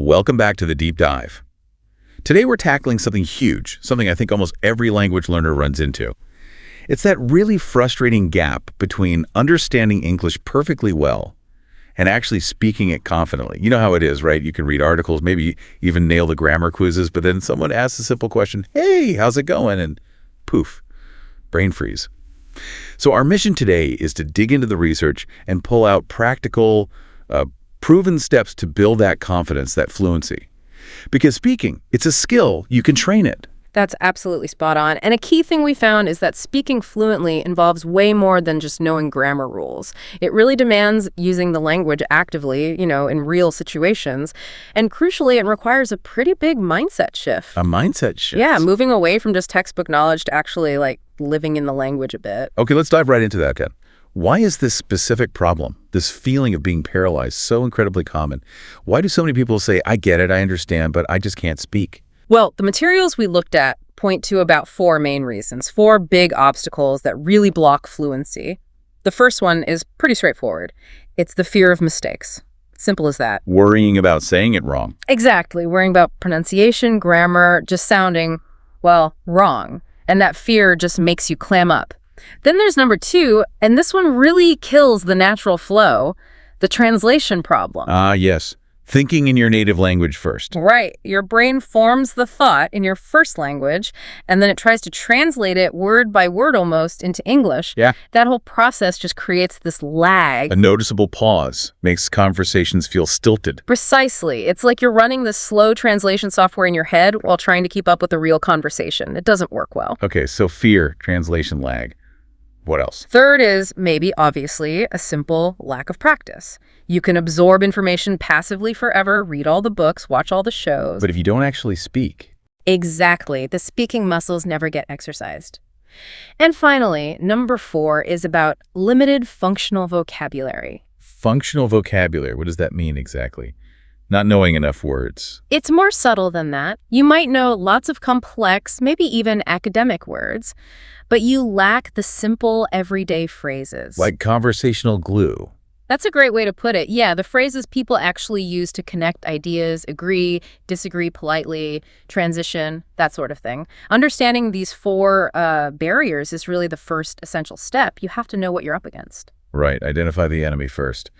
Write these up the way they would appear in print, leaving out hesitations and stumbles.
Welcome back to the Deep Dive. Today we're tackling something huge, something I think almost every language learner runs into. It's that really frustrating gap between understanding English perfectly well and actually speaking it confidently. You know how it is, right? You can read articles, maybe even nail the grammar quizzes, but then someone asks a simple question, hey, how's it going? And poof, brain freeze. So our mission today is to dig into the research and pull out practical, proven steps to build that confidence, that fluency. Because speaking, it's a skill, you can train it. That's absolutely spot on. And a key thing we found is that speaking fluently involves way more than just knowing grammar rules. It really demands using the language actively, in real situations. And crucially, it requires a pretty big mindset shift. A mindset shift? Yeah, moving away from just textbook knowledge to actually, living in the language a bit. Okay, let's dive right into that, Ken. Why is this specific problem, this feeling of being paralyzed, so incredibly common? Why do so many people say, I get it, I understand, but I just can't speak? Well, the materials we looked at point to about four main reasons, four big obstacles that really block fluency. The first one is pretty straightforward. It's the fear of mistakes. Simple as that. Worrying about saying it wrong. Exactly. Worrying about pronunciation, grammar, just sounding, wrong. And that fear just makes you clam up. Then there's number two, and this one really kills the natural flow, the translation problem. Ah, yes. Thinking in your native language first. Right. Your brain forms the thought in your first language, and then it tries to translate it word by word almost into English. Yeah. That whole process just creates this lag. A noticeable pause makes conversations feel stilted. Precisely. It's like you're running this slow translation software in your head while trying to keep up with a real conversation. It doesn't work well. Okay, so fear, translation lag. What else? Third is, maybe obviously, a simple lack of practice. You can absorb information passively forever, read all the books, watch all the shows. But if you don't actually speak. Exactly. The speaking muscles never get exercised. And finally, number four is about limited functional vocabulary. Functional vocabulary, what does that mean exactly? Not knowing enough words. It's more subtle than that. You might know lots of complex, maybe even academic words, but you lack the simple, everyday phrases. Like conversational glue. That's a great way to put it. Yeah, the phrases people actually use to connect ideas, agree, disagree politely, transition, that sort of thing. Understanding these four barriers is really the first essential step. You have to know what you're up against. Right, identify the enemy first.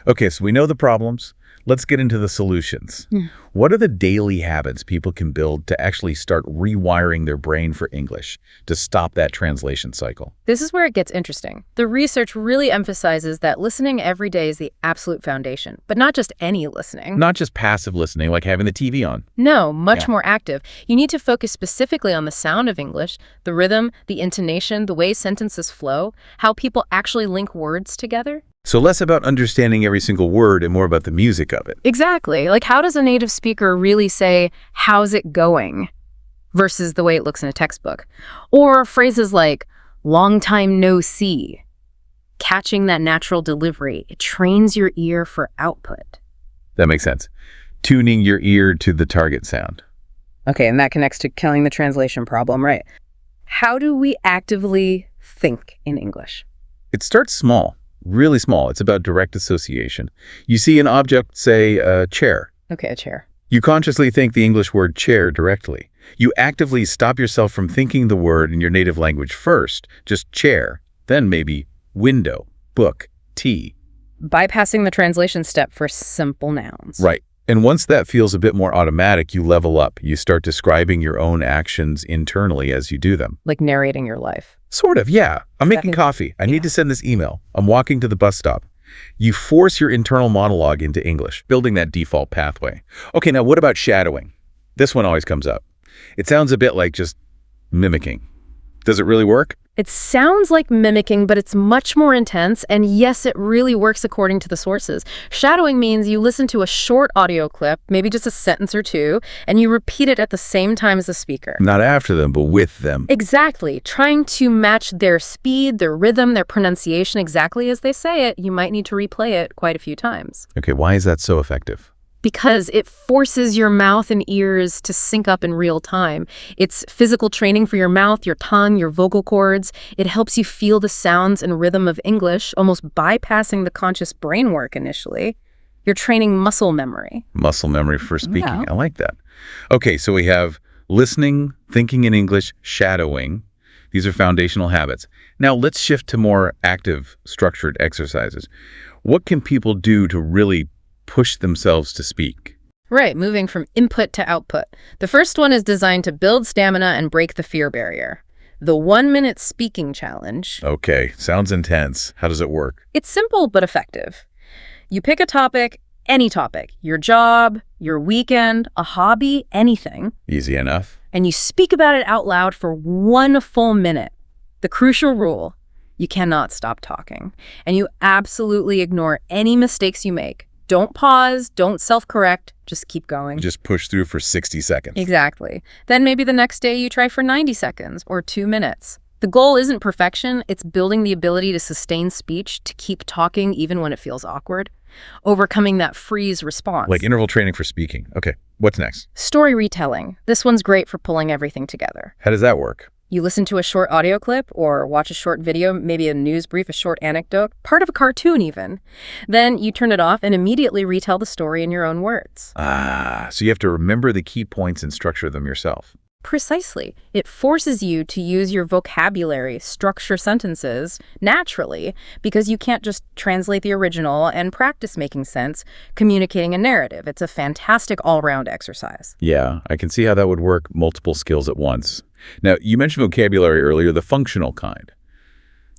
Okay, so we know the problems. Let's get into the solutions. What are the daily habits people can build to actually start rewiring their brain for English, to stop that translation cycle? This is where it gets interesting. The research really emphasizes that listening every day is the absolute foundation, but not just any listening. Not just passive listening, like having the TV on. No, much more active. You need to focus specifically on the sound of English, the rhythm, the intonation, the way sentences flow, how people actually link words together. So less about understanding every single word and more about the music of it. Exactly. Like, how does a native speaker really say, how's it going, versus the way it looks in a textbook? Or phrases like, long time no see. Catching that natural delivery, it trains your ear for output. That makes sense. Tuning your ear to the target sound. Okay, and that connects to killing the translation problem, right? How do we actively think in English? It starts small. Really small. It's about direct association. You see an object, say a chair. Okay, a chair. You consciously think the English word chair directly. You actively stop yourself from thinking the word in your native language first, just chair, then maybe window, book, tea. Bypassing the translation step for simple nouns. Right. And once that feels a bit more automatic, you level up. You start describing your own actions internally as you do them. Like narrating your life. Sort of, yeah. I'm making coffee. I need to send this email. I'm walking to the bus stop. You force your internal monologue into English, building that default pathway. Okay, now what about shadowing? This one always comes up. It sounds a bit like just mimicking. Does it really work? It sounds like mimicking, but it's much more intense, and yes, it really works according to the sources. Shadowing means you listen to a short audio clip, maybe just a sentence or two, and you repeat it at the same time as the speaker. Not after them, but with them. Exactly. Trying to match their speed, their rhythm, their pronunciation exactly as they say it, you might need to replay it quite a few times. Okay, why is that so effective? Because it forces your mouth and ears to sync up in real time. It's physical training for your mouth, your tongue, your vocal cords. It helps you feel the sounds and rhythm of English, almost bypassing the conscious brain work initially. You're training muscle memory. Muscle memory for speaking. Yeah. I like that. Okay, so we have listening, thinking in English, shadowing. These are foundational habits. Now let's shift to more active, structured exercises. What can people do to really push themselves to speak? Right, moving from input to output. The first one is designed to build stamina and break the fear barrier. The 1-minute speaking challenge. Okay, sounds intense. How does it work? It's simple but effective. You pick a topic, any topic, your job, your weekend, a hobby, anything, Easy enough. and you speak about it out loud for 1 full minute. The crucial rule, you cannot stop talking, and you absolutely ignore any mistakes you make. Don't pause, don't self-correct, just keep going. Just push through for 60 seconds. Exactly. Then maybe the next day you try for 90 seconds or 2 minutes. The goal isn't perfection, it's building the ability to sustain speech, to keep talking even when it feels awkward, overcoming that freeze response. Like interval training for speaking. Okay, what's next? Story retelling. This one's great for pulling everything together. How does that work? You listen to a short audio clip or watch a short video, maybe a news brief, a short anecdote, part of a cartoon even. Then you turn it off and immediately retell the story in your own words. So you have to remember the key points and structure them yourself. Precisely. It forces you to use your vocabulary, structure sentences naturally, because you can't just translate the original and practice making sense, communicating a narrative. It's a fantastic all-round exercise. Yeah, I can see how that would work multiple skills at once. Now, you mentioned vocabulary earlier, the functional kind.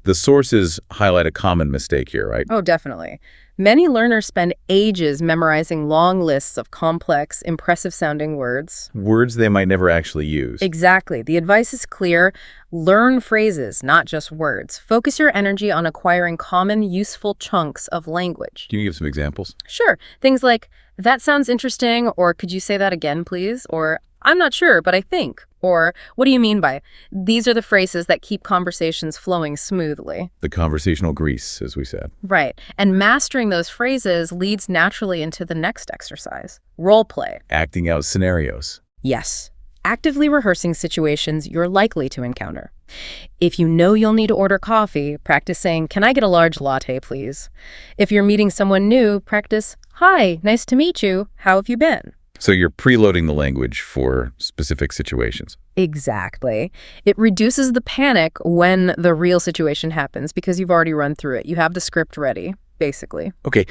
The sources highlight a common mistake here, right? Oh, definitely. Many learners spend ages memorizing long lists of complex, impressive-sounding words. Words they might never actually use. Exactly. The advice is clear. Learn phrases, not just words. Focus your energy on acquiring common, useful chunks of language. Can you give some examples? Sure. Things like, that sounds interesting, or could you say that again, please? Or, I'm not sure, but I think. Or, what do you mean by? These are the phrases that keep conversations flowing smoothly. The conversational grease, as we said. Right. And mastering those phrases leads naturally into the next exercise. Role play. Acting out scenarios. Yes. Actively rehearsing situations you're likely to encounter. If you know you'll need to order coffee, practice saying, "Can I get a large latte, please?" If you're meeting someone new, practice, "Hi, nice to meet you. How have you been?" So you're preloading the language for specific situations. Exactly. It reduces the panic when the real situation happens because you've already run through it. You have the script ready, basically. Okay,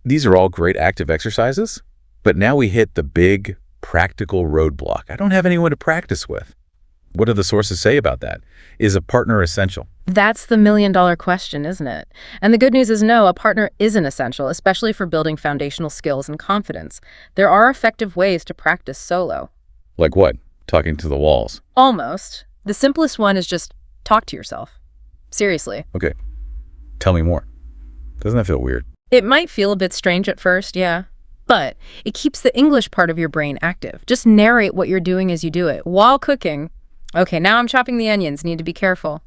these are all great active exercises, but now we hit the big practical roadblock. I don't have anyone to practice with. What do the sources say about that? Is a partner essential? That's the million-dollar question, isn't it? And the good news is no, a partner isn't essential, especially for building foundational skills and confidence. There are effective ways to practice solo. Like what? Talking to the walls. Almost. The simplest one is just talk to yourself. Seriously. Okay, tell me more. Doesn't that feel weird? It might feel a bit strange at first, yeah. But it keeps the English part of your brain active. Just narrate what you're doing as you do it. While cooking, okay, now I'm chopping the onions, need to be careful.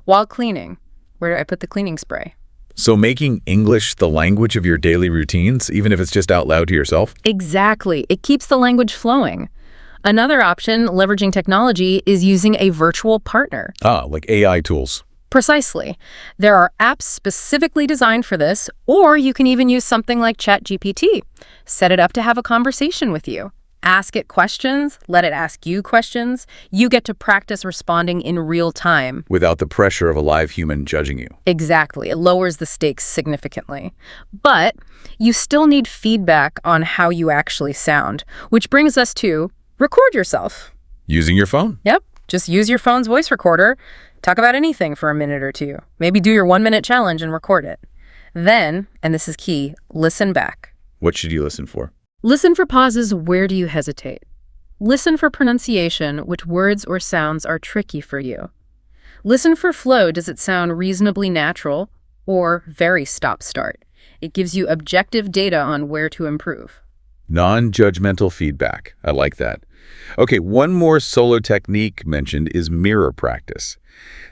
While cleaning, where do I put the cleaning spray? So making English the language of your daily routines, even if it's just out loud to yourself? Exactly. It keeps the language flowing. Another option, leveraging technology, is using a virtual partner. Like AI tools. Precisely. There are apps specifically designed for this, or you can even use something like ChatGPT. Set it up to have a conversation with you. Ask it questions, let it ask you questions. You get to practice responding in real time. Without the pressure of a live human judging you. Exactly. It lowers the stakes significantly. But you still need feedback on how you actually sound, which brings us to record yourself. Using your phone. Yep. Just use your phone's voice recorder. Talk about anything for a minute or two. Maybe do your 1-minute challenge and record it. Then, and this is key, listen back. What should you listen for? Listen for pauses. Where do you hesitate? Listen for pronunciation, which words or sounds are tricky for you. Listen for flow. Does it sound reasonably natural or very stop-start? It gives you objective data on where to improve. Non-judgmental feedback. I like that. Okay, one more solo technique mentioned is mirror practice.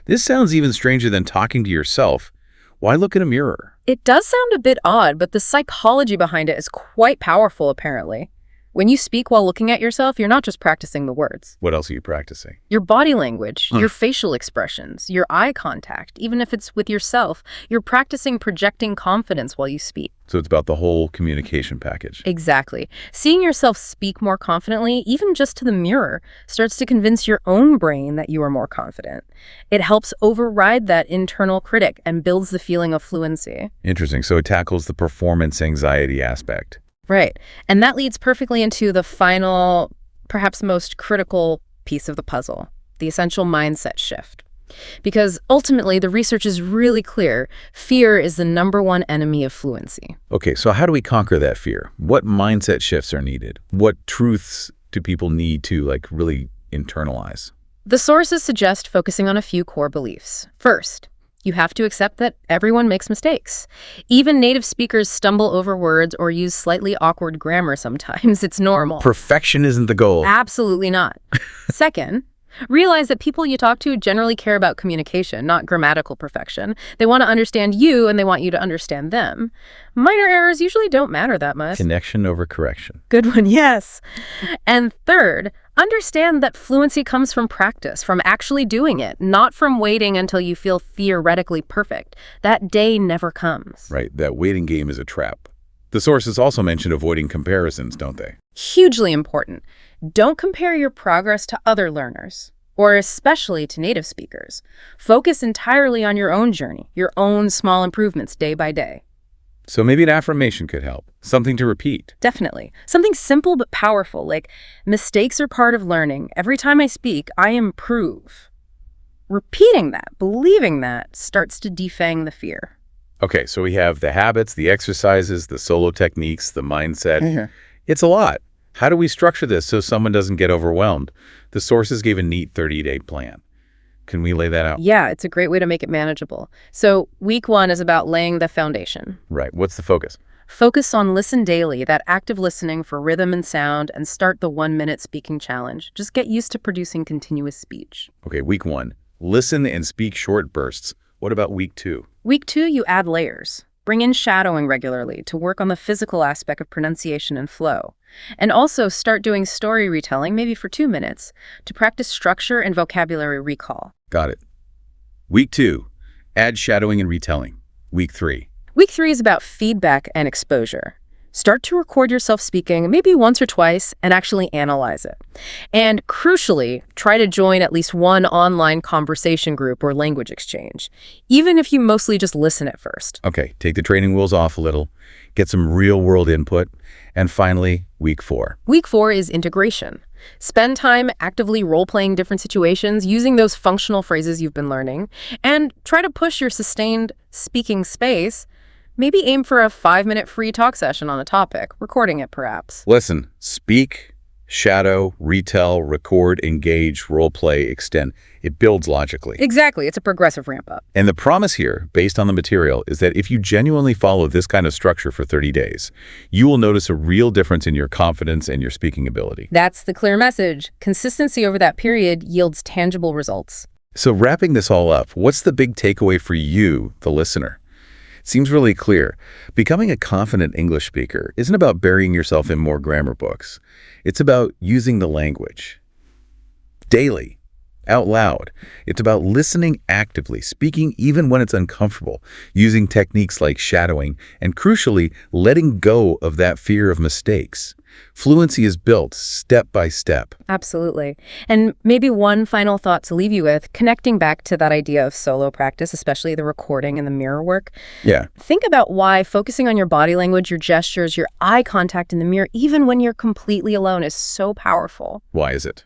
This sounds even stranger than talking to yourself. Why look in a mirror? It does sound a bit odd, but the psychology behind it is quite powerful, apparently. When you speak while looking at yourself, you're not just practicing the words. What else are you practicing? Your body language, your facial expressions, your eye contact, even if it's with yourself, you're practicing projecting confidence while you speak. So it's about the whole communication package. Exactly. Seeing yourself speak more confidently, even just to the mirror, starts to convince your own brain that you are more confident. It helps override that internal critic and builds the feeling of fluency. Interesting. So it tackles the performance anxiety aspect. Right. And that leads perfectly into the final, perhaps most critical piece of the puzzle, the essential mindset shift. Because ultimately, the research is really clear. Fear is the #1 enemy of fluency. Okay, so how do we conquer that fear? What mindset shifts are needed? What truths do people need to really internalize? The sources suggest focusing on a few core beliefs. First, you have to accept that everyone makes mistakes. Even native speakers stumble over words or use slightly awkward grammar sometimes. It's normal. Perfection isn't the goal. Absolutely not. Second, realize that people you talk to generally care about communication, not grammatical perfection. They want to understand you and they want you to understand them. Minor errors usually don't matter that much. Connection over correction. Good one, yes. And third, understand that fluency comes from practice, from actually doing it, not from waiting until you feel theoretically perfect. That day never comes. Right, that waiting game is a trap. The sources also mention avoiding comparisons, don't they? Hugely important. Don't compare your progress to other learners, or especially to native speakers. Focus entirely on your own journey, your own small improvements day by day. So maybe an affirmation could help, something to repeat. Definitely. Something simple but powerful, like mistakes are part of learning. Every time I speak, I improve. Repeating that, believing that, starts to defang the fear. Okay, so we have the habits, the exercises, the solo techniques, the mindset. It's a lot. How do we structure this so someone doesn't get overwhelmed? The sources gave a neat 30-day plan. Can we lay that out? Yeah, it's a great way to make it manageable. So week 1 is about laying the foundation. Right. What's the focus? Focus on listen daily, that active listening for rhythm and sound, and start the 1-minute speaking challenge. Just get used to producing continuous speech. Okay, week 1, listen and speak short bursts. What about week 2? Week 2, you add layers. Bring in shadowing regularly to work on the physical aspect of pronunciation and flow. And also start doing story retelling, maybe for 2 minutes, to practice structure and vocabulary recall. Got it. Week 2, add shadowing and retelling. Week 3. Week 3 is about feedback and exposure. Start to record yourself speaking maybe once or twice and actually analyze it. And crucially, try to join at least one online conversation group or language exchange, even if you mostly just listen at first. Okay, take the training wheels off a little, get some real-world input, and finally, week 4. Week 4 is integration. Spend time actively role-playing different situations using those functional phrases you've been learning, and try to push your sustained speaking space. Maybe aim for a 5-minute free talk session on a topic, recording it perhaps. Listen, speak, shadow, retell, record, engage, role play, extend. It builds logically. Exactly. It's a progressive ramp up. And the promise here, based on the material, is that if you genuinely follow this kind of structure for 30 days, you will notice a real difference in your confidence and your speaking ability. That's the clear message. Consistency over that period yields tangible results. So wrapping this all up, what's the big takeaway for you, the listener? Seems really clear. Becoming a confident English speaker isn't about burying yourself in more grammar books. It's about using the language daily, out loud. It's about listening actively, speaking even when it's uncomfortable, using techniques like shadowing, and crucially, letting go of that fear of mistakes. Fluency is built step by step. Absolutely. And maybe one final thought to leave you with, connecting back to that idea of solo practice, especially the recording and the mirror work. Yeah. Think about why focusing on your body language, your gestures, your eye contact in the mirror, even when you're completely alone, is so powerful. Why is it?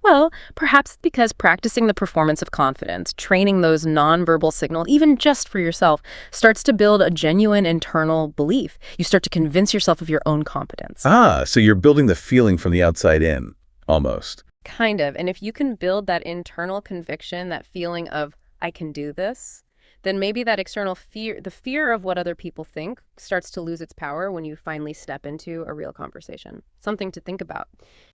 Well, perhaps because practicing the performance of confidence, training those nonverbal signals, even just for yourself, starts to build a genuine internal belief. You start to convince yourself of your own competence. Ah, so you're building the feeling from the outside in, almost. Kind of. And if you can build that internal conviction, that feeling of, I can do this, then maybe that external fear, the fear of what other people think, starts to lose its power when you finally step into a real conversation. Something to think about.